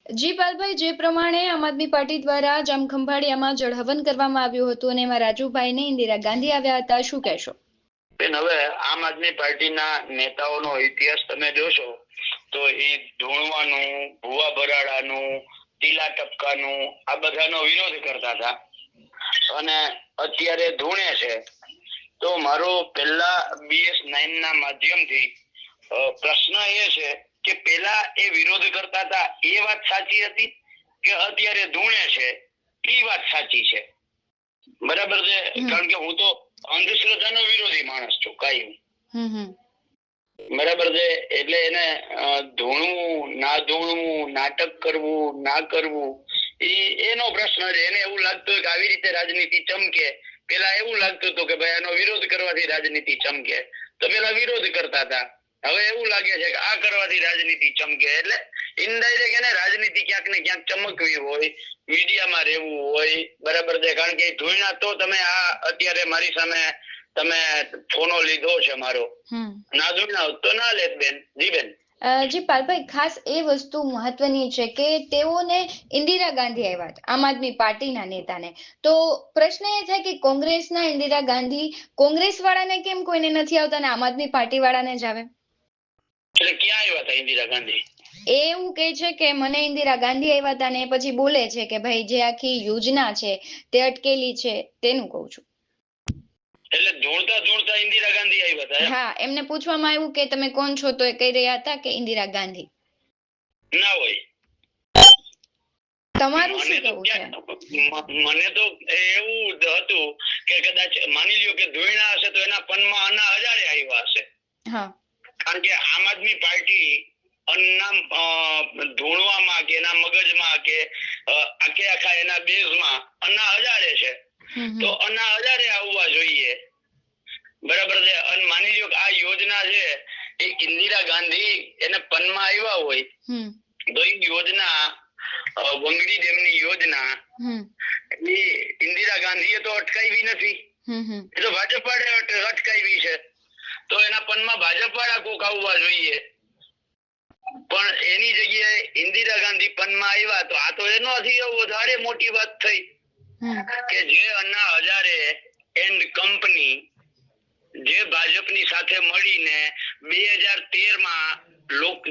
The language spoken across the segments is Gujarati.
જી પાલભાઈ, જે પ્રમાણે આમ આદમી પાર્ટી દ્વારા જામખંભાળિયામાં જળહવન કરવામાં આવ્યું હતું અને એમાં રાજુભાઈને ઇન્દિરા ગાંધી આવ્યા હતા, શું કહેશો? હવે આમ આદમી પાર્ટીના નેતાઓનો ઇતિહાસ તમે જોશો તો એ ધૂણવાનું, ભુવા ભરાડાનું, ટીલા ટપકાનું આ બધાનો વિરોધ કરતા હતા અને અત્યારે ધૂણે છે. તો મારો પહેલા BS9 ના માધ્યમથી પ્રશ્ન એ છે કે પેલા એ વિરોધ કરતા હતા એ વાત સાચી હતી કે અત્યારે ધૂણે છે એ વાત સાચી છે? બરાબર છે, કારણ કે હું તો અંધશ્રદ્ધાનો વિરોધી માણસ છું કાયમ. બરાબર છે, એટલે એને ધૂણવું ના ધૂણવું, નાટક કરવું ના કરવું એનો પ્રશ્ન છે. એને એવું લાગતું હોય કે આવી રીતે રાજનીતિ ચમકે. પેલા એવું લાગતું હતું કે ભાઈ આનો વિરોધ કરવાથી રાજનીતિ ચમકે, તો પેલા વિરોધ કરતા હતા. હવે એવું લાગે છે કે આ કરવાથી રાજનીતિ ચમકે. એટલે ઇનડાયરેક્ટ એને રાજનીતિ ક્યાંક ને ક્યાંક ચમકવી હોય, મીડિયામાં રહેવું હોય. બરાબર છે, કારણ કે ધૂળના તો તમે આ અત્યારે મારી સામે તમે ફોનો લીધો છે મારો, ના ધૂળના હોત તો ના લેત બેન. જી બેન. જી પાલભાઈ, ખાસ એ વસ્તુ મહત્વની છે કે તેઓને ઇન્દિરા ગાંધી આવ્યા હતા, આમ આદમી પાર્ટીના નેતાને. તો પ્રશ્ન એ થાય કે કોંગ્રેસના ઇન્દિરા ગાંધી કોંગ્રેસ વાળાને કેમ કોઈને નથી આવતા ને આમ આદમી પાર્ટી વાળાને જ આવે? એટલે ક્યાં આવ્યા હતા ઇન્દિરા ગાંધી? એવું કે છે કે મને ઇન્દિરા ગાંધી આવ્યા હતા ને પછી બોલે છે કે ભાઈ જે આખી યોજના છે તે અટકેલી છે, તેનું કહું છું. એટલે ધૂળતા ધૂળતા ઇન્દિરા ગાંધી આવ્યા હતા? હા, એમને પૂછવામાં આવ્યું કે તમે કોણ છો તો એ કહી રહ્યા હતા કે ઇન્દિરા ગાંધી. ના હોય. તમારું શું કહેવું છે? મને તો એવું હતું કે કદાચ માની લ્યો કે ધૂળના હશે તો એના પનમાં અના હજારે આવ્યા હશે. હા, કારણ કે આમ આદમી પાર્ટી ધૂણવામાં કે એના મગજમાં કે આખે આખા એના બેઝમાં અના હજારે છે. તો અના હજારે આવવા જોઈએ. બરાબર છે. અને માની લ્યો કે આ યોજના છે એ ઇન્દિરા ગાંધી એને પનમાં આવ્યા હોય તો એ યોજના વંગડી ડેમની યોજના એ ઇન્દિરા ગાંધીએ તો અટકાવી નથી, એ તો ભાજપ વાળે અટકાવી છે. તો એના પનમાં ભાજપ વાળા કોક આવવા જોઈએ. પણ એની જગ્યાએ ઇન્દિરા ગાંધી પનમાં આવ્યા તો આ તો એનોથી વધારે મોટી વાત થઈ કે જે અન્ના હજારે એન્ડ કંપની જે ભાજપની સાથે મળીને 2013માં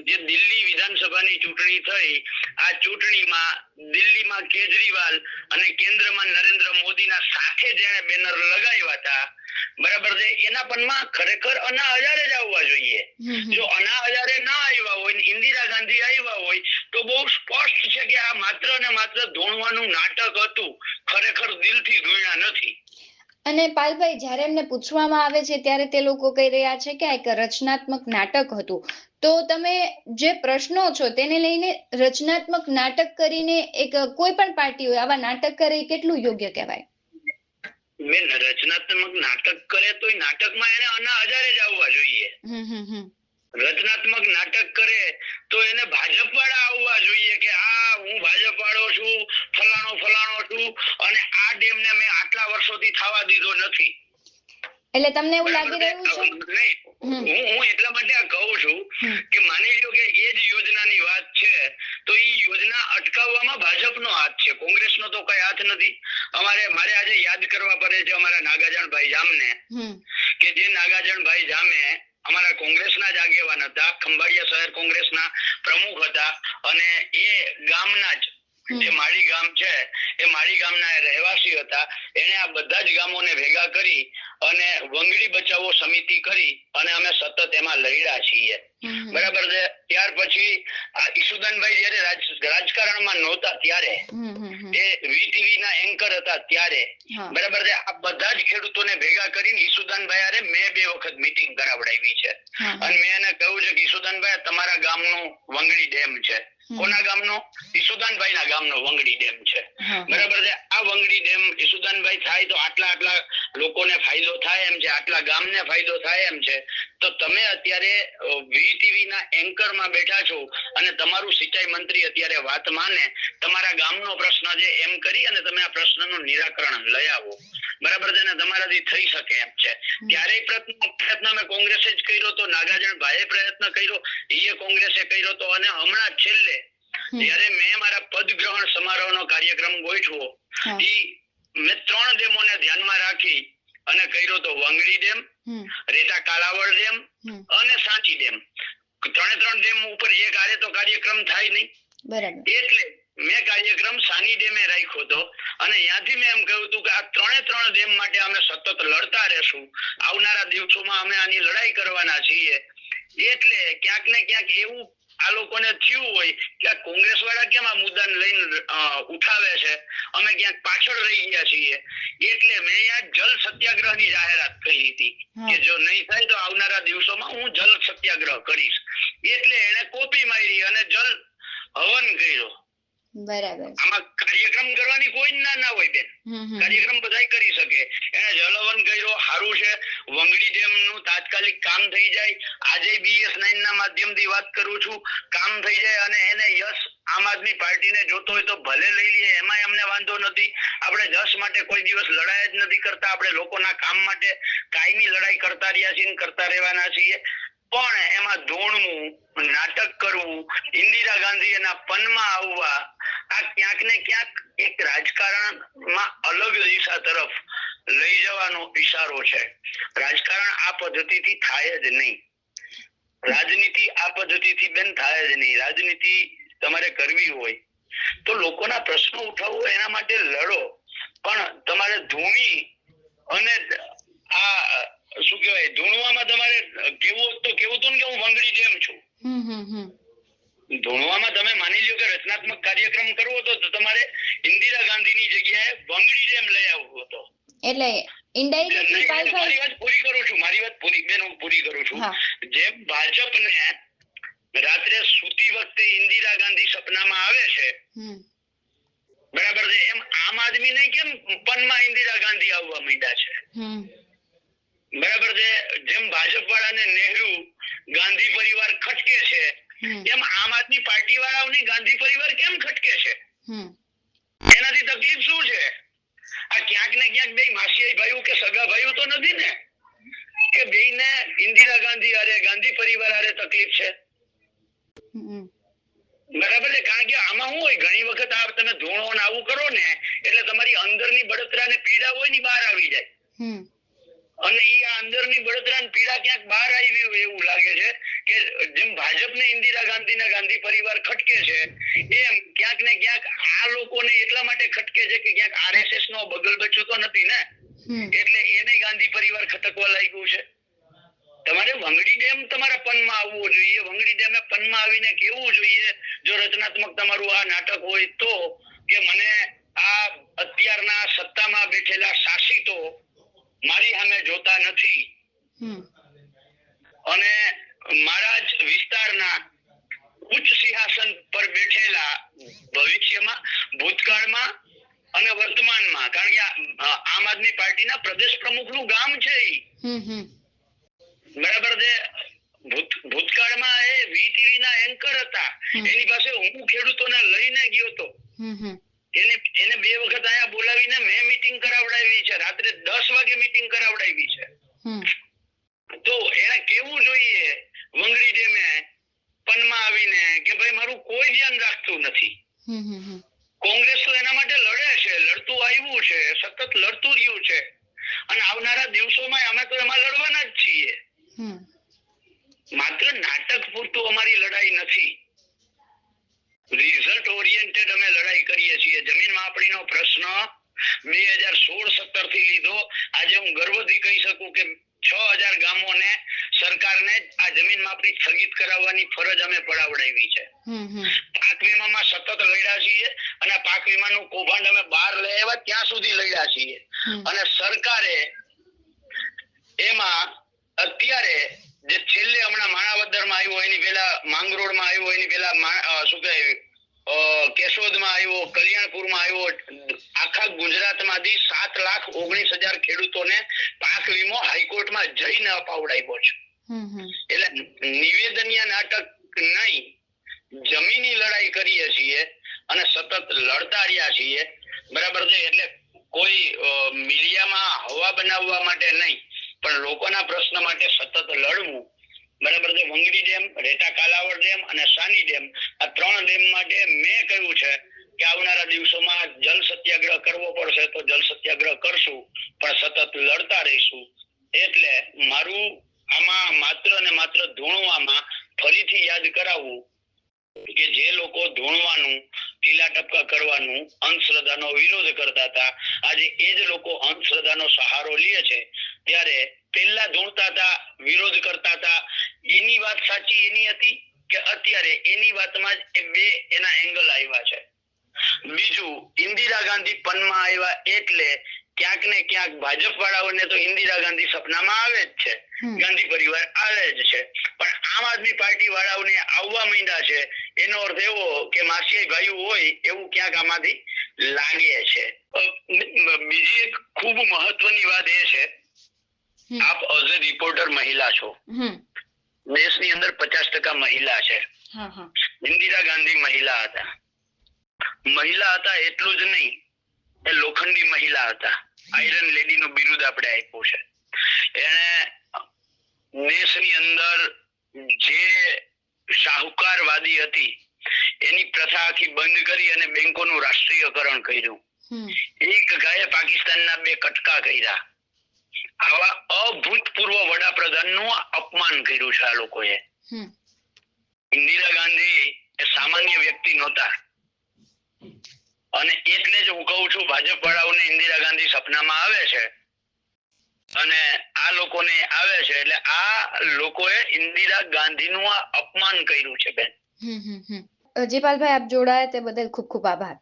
જે દિલ્હી વિધાનસભાની ચૂંટણી થઈ, આ ચૂંટણીમાં દિલ્હીમાં કેજરીવાલ અને કેન્દ્રમાં નરેન્દ્ર મોદીના સાથે જેણે બેનર લગાવ્યા હતા, બરાબર છે, એના પનમાં ખરેખર અના હજારે જ આવવા જોઈએ. જો અના હજારે ના આવ્યા હોય ને ઇન્દિરા ગાંધી આવ્યા હોય તો બહુ સ્પષ્ટ છે કે આ માત્ર ને માત્ર ધોણવાનું નાટક હતું, ખરેખર દિલથી ધોણ્યા નથી. અને પાલભાઈ, જ્યારે એમને પૂછવામાં આવે છે ત્યારે તે લોકો કહી રહ્યા છે કે આ એક રચનાત્મક નાટક હતું. તો તમે જે પ્રશ્નો છો તેને લઈને રચનાત્મક નાટક કરીને એક કોઈ પણ પાર્ટી હોય આવા નાટક કરે એ કેટલું યોગ્ય કહેવાય? બેન, રચનાત્મક નાટક કરે તો નાટકમાં એને અના હજારે જ આવવા જોઈએ. રચનાત્મક નાટક કરે તો એને ભાજપ વાળા આવવા જોઈએ કે આ હું ભાજપ વાળો છું, ફલાણો છું અને આ ડેમ ને મેં આટલા વર્ષોથી થવા દીધો નથી. એટલે તમને એવું લાગી રહ્યું છે? હું એટલા માટે આ કહું છું કે માની લ્યો કે એ જ યોજનાની વાત છે તો એ યોજના અટકાવવામાં ભાજપનો હાથ છે, કોંગ્રેસનો તો કઈ હાથ નથી. મારે આજે યાદ કરવા પડે છે અમારા નાગાજણભાઈ જામને, કે જે નાગાજણભાઈ જામે અમારા કોંગ્રેસના જ આગેવાન હતા, ખંભાળિયા શહેર કોંગ્રેસના પ્રમુખ હતા અને એ ગામના જ જે માળી ગામ છે એ માળી ગામના રહેવાસી હતા. એને આ બધા જ ગામોને ભેગા કરી અને વંગડી બચાવો સમિતિ કરી અને અમે સતત એમાં લડ્યા છીએ. બરાબર છે. ત્યાર પછી આ ઈસુદાનભાઈ જયારે રાજકારણમાં નહોતા ત્યારે એ VTV ના એન્કર હતા ત્યારે, બરાબર છે, આ બધા જ ખેડૂતોને ભેગા કરીને ઈસુદાનભાઈ હારે મેં 2 વખત મીટિંગ કરાવડાવી છે અને મેં એને કહ્યું છે કે ઈસુદાનભાઈ તમારા ગામનું વંગડી ડેમ છે. કોના ગામનો? ઈસુદાનભાઈ ના ગામનો વંગડી ડેમ છે. બરાબર છે. આ વંગડી ડેમ ઈસુદાનભાઈ થાય તો આટલા લોકોને ફાયદો થાય એમ છે, આટલા ગામને ફાયદો થાય એમ છે. તો તમે અત્યારે VTV ના એન્કર માં બેઠા છો અને તમારું સિંચાઈ મંત્રી અત્યારે વાત માને, તમારા ગામનો પ્રશ્ન છે એમ કરી અને તમે આ પ્રશ્નનું નિરાકરણ લઈ આવો. બરાબર છે ને, તમારાથી થઈ શકે એમ છે. ત્યારે પ્રયત્ન અમે કોંગ્રેસે જ કર્યો તો, નાગાજણ ભાઈએ પ્રયત્ન કર્યો, એ કોંગ્રેસે કર્યો તો અને હમણાં છેલ્લે જ્યારે મેં મારા પદ ગ્રહણ સમારોહનો કાર્યક્રમ ગોઠવો ઈ મેં 3 ડેમોને ધ્યાનમાં રાખી અને કર્યો તો વંગડી ડેમ, રેટા કાલાવડ ડેમ અને સાંચી ડેમ. 3 ડેમ ઉપર એક આરે તો કાર્યક્રમ થાય નહીં. બરાબર. એટલે મેં કાર્યક્રમ સાની ડેમે રાખ્યો હતો અને ત્યાંથી મેં એમ કહ્યું હતું કે આ 3 ડેમ માટે અમે સતત લડતા રહેશું. આવનારા દિવસોમાં અમે આની લડાઈ કરવાના છીએ. એટલે ક્યાંક ને ક્યાંક એવું આ લોકોને થયું હોય કે કોંગ્રેસ વાળા કેમ આ મુદ્દાને લઈને ઉઠાવે છે, અમે ક્યાંક પાછળ રહી ગયા છીએ. એટલે મેં અહીંયા જલ સત્યાગ્રહની જાહેરાત કરી હતી કે જો નહીં થાય તો આવનારા દિવસોમાં હું જલ સત્યાગ્રહ કરીશ. એટલે એને કોપી મારી અને જલ હવન કર્યો. બરાબર. આમાં કાર્યક્રમ કરવાની કોઈ ના હોય બેન, કાર્યક્રમ બધાય કરી શકે. એને જલ હવન કર્યો, સારું છે. વંગડી ડેમ નું તાત્કાલિક કામ થઈ જાય. આજે BS9 ના માધ્યમથી વાત કરું છું, કામ થઈ જાય અને એને યશ આમ આદમી પાર્ટીને જોતો હોય તો ભલે લઈ લે, એમાં અમને વાંધો નથી. આપણે જશ માટે કોઈ દિવસ લડાઈ જ નથી કરતા. આપણે લોકોના કામ માટે કાયમી લડાઈ કરતા રહ્યા છીએ, કરતા રહેવાના છીએ. પણ એમાં ધોણવું, નાટક કરવું, ઇન્દિરા ગાંધી એના પનમાં આવવા, આ ક્યાંક ને ક્યાંક એક રાજકારણમાં અલગ દિશા તરફ લઈ જવાનો ઈશારો છે. રાજકારણ આ પદ્ધતિથી થાય જ નહીં. રાજનીતિ આ પદ્ધતિથી બેન થાય જ નહીં. રાજનીતિ તમારે કરવી હોય તો લોકોના પ્રશ્નો ઉઠાવો, એના માટે લડો. પણ તમારે ધૂણી અને આ શું કહેવાય ધૂણવામાં તમારે કેવું તો કેવું હતું ને કે હું વંગડી ડેમ છું. ધૂણવામાં તમે માની લ્યો કે રચનાત્મક કાર્યક્રમ કરવો હતો તો તમારે ઇન્દિરા ગાંધીની જગ્યાએ વંગડી ડેમ લઈ આવવો હતો. એટલે ઇનડાયરેક્ટલી મારી વાત પૂરી કરું છું, મારી વાત પૂરી કરું છું. જેમ ભાજપને રાત્રે સૂતી વખતે ઇન્દિરા ગાંધી સપનામાં આવે છે, બરાબર છે, એમ આમ આદમી ને કેમ પનમાં ઇન્દિરા ગાંધી આવવા માંડ્યા છે. બરાબર છે. જેમ ભાજપ વાળાને નહેરુ ગાંધી પરિવાર ખટકે છે, એમ આમ આદમી પાર્ટી વાળાઓની ગાંધી પરિવાર કેમ ખટકે છે? એનાથી તકલીફ શું છે? આ ક્યાંક ને ક્યાંક બે માસીયાઈ ભાઈઓ કે સગા ભાઈઓ તો નથી ને કે બેયને ઇન્દિરા ગાંધી અરે ગાંધી પરિવાર અરે તકલીફ છે? બરાબર છે. કારણ કે આમાં શું હોય, ઘણી વખત આ તમે ધોણો ને આવું કરો ને એટલે તમારી અંદરની બળતરા ને પીડા હોય ને બહાર આવી જાય. અને ઈ આ અંદરની બળતરા ને પીડા ક્યાંક બહાર આવી હોય એવું લાગે છે કે જેમ ભાજપને ઇન્દિરા ગાંધી ના ગાંધી પરિવાર ખટકે છે, એમ ક્યાંક ને ક્યાંક આ લોકોને એટલા માટે ખટકે છે કે ક્યાંક RSS નો બગલ બચ્યું તો નથી ને, એટલે એને ગાંધી પરિવાર ખટકવા લાગ્યું છે. તમારે વંગડી ડેમ તમારા પનમાં આવવો જોઈએ. વંગડી ડેમે પનમાં આવીને કેવું જોઈએ, જો રચનાત્મક તમારું આ નાટક હોય તો, કે મને આ અત્યારના સત્તામાં બેઠેલા શાસિતો મારી સામે જોતા નથી અને મારા જ વિસ્તારના ઉચ્ચ સિંહાસન પર બેઠેલા ભવિષ્યમાં, ભૂતકાળમાં અને વર્તમાનમાં, કારણ કે આમ આદમી પાર્ટીના પ્રદેશ પ્રમુખનું ગામ છે ઈ, બરાબર છે. ભૂતકાળમાં એ VTV ના એન્કર હતા. એની પાસે હું ખેડૂતોને લઈને ગયો તો. એને 2 વખત અહીંયા બોલાવીને મેં મીટિંગ કરાવડાવી છે. રાત્રે 10 વાગે મીટિંગ કરાવડાવી છે. તો એને કેવું જોઈએ વંગડી ડેમે પનમાં આવીને કે ભાઈ મારું કોઈ ધ્યાન રાખતું નથી. કોંગ્રેસ તો એના માટે લડે છે, લડતું આવ્યું છે, સતત લડતું રહ્યું છે અને આવનારા દિવસોમાં અમે તો એમાં લડવાના જ છીએ. માત્ર નાટક પૂરતું અમારી લડાઈ નથી. રિઝલ્ટ ઓરિએન્ટેડ અમે લડાઈ કરીએ છીએ. જમીન માપણીનો પ્રશ્ન 2016-17 થી લીધો. આજે હું ગર્વથી કહી શકું કે 6000 ગામોને સરકારને આ જમીન માપણી સ્થગિત કરાવવાની ફરજ અમે પડાવડાવી છે. પાક વીમામાં સતત લડ્યા છીએ અને પાક વીમાનું કૌભાંડ અમે બહાર લઈ આવ્યા ત્યાં સુધી લડ્યા છીએ. અને સરકારે એમાં અત્યારે જે છેલ્લે હમણાં માણાવદરમાં આવ્યો, એની પેલા માંગરોળમાં આવ્યો, એની પેલા શું કહેવાય કેશોદમાં આવ્યો, કલ્યાણપુરમાં આવ્યો, આખા ગુજરાતમાંથી 7,19,000 ખેડૂતોને પાક વીમો હાઈકોર્ટમાં જઈને અપાવડાવ્યો છે. એટલે નિવેદનીય નાટક નહીં, જમીની લડાઈ કરીએ છીએ અને સતત લડતા રહ્યા છીએ, બરાબર છે. એટલે કોઈ મીડિયામાં હવા બનાવવા માટે નહીં, પણ લોકોના પ્રશ્ન માટે સતત લડવું બરાબર છે. વંગડી ડેમ, રેટા કાલાવડ ડેમ અને સાની ડેમ, આ 3 ડેમ માટે મેં કહ્યું છે કે આવનારા દિવસોમાં જલ સત્યાગ્રહ કરવો પડશે તો જલ સત્યાગ્રહ કરશું, પણ સતત લડતા રહીશું. એટલે મારું આમાં માત્ર ને માત્ર ધૂણવામાં ફરીથી યાદ કરાવવું કે જે લોકો ધૂણવાનું, ટીલા ટપકા કરવાનું, અંધશ્રદ્ધાનો વિરોધ કરતા હતા, આજે એ જ લોકો અંધશ્રદ્ધાનો સહારો લે છે. ત્યારે પહેલા ધૂણતા હતા, વિરોધ કરતા હતા, એની વાત સાચી એની હતી કે અત્યારે એની વાતમાં જ બે એના એંગલ આવ્યા છે. બીજું, ઇન્દિરા ગાંધી પનમાં આવ્યા એટલે ક્યાંક ને ક્યાંક ભાજપ વાળાઓને તો ઇન્દિરા ગાંધી સપનામાં આવે જ છે, ગાંધી પરિવાર આવે જ છે, પણ આમ આદમી પાર્ટી વાળાઓને આવવા માંડ્યા છે. એનો અર્થ એવો કે માસીયાઈ ભાઈઓ હોય એવું ક્યાંક આમાંથી લાગે છે. બીજી એક ખૂબ મહત્વની વાત એ છે, આપ એઝ અ રિપોર્ટર મહિલા છો, દેશની અંદર 50% મહિલા છે. ઇન્દિરા ગાંધી મહિલા હતા. મહિલા હતા એટલું જ નહીં, એ લોખંડી મહિલા હતા. આયરન લેડી નું બિરુદ આપણે આપ્યું છે. એને દેશની અંદર જે શાહુકારવાદી હતી એની પ્રથા આખી બંધ કરી અને બેંકોનું રાષ્ટ્રીયકરણ કર્યું. એક ગાયે પાકિસ્તાનના 2 કટકા કર્યા. આવા અભૂતપૂર્વ વડાપ્રધાનનું અપમાન કર્યું છે આ લોકોએ. ઇન્દિરા ગાંધી એ સામાન્ય વ્યક્તિ નહોતા, અને એટલે જ હું કહું છું ભાજપ વાળાઓને ઇન્દિરા ગાંધી સપનામાં આવે છે અને આ લોકોને આવે છે, એટલે આ લોકોએ ઇન્દિરા ગાંધીનું આ અપમાન કર્યું છે બેન. જેપાલભાઈ, આપ જોડાયા તે બદલ ખૂબ ખૂબ આભાર.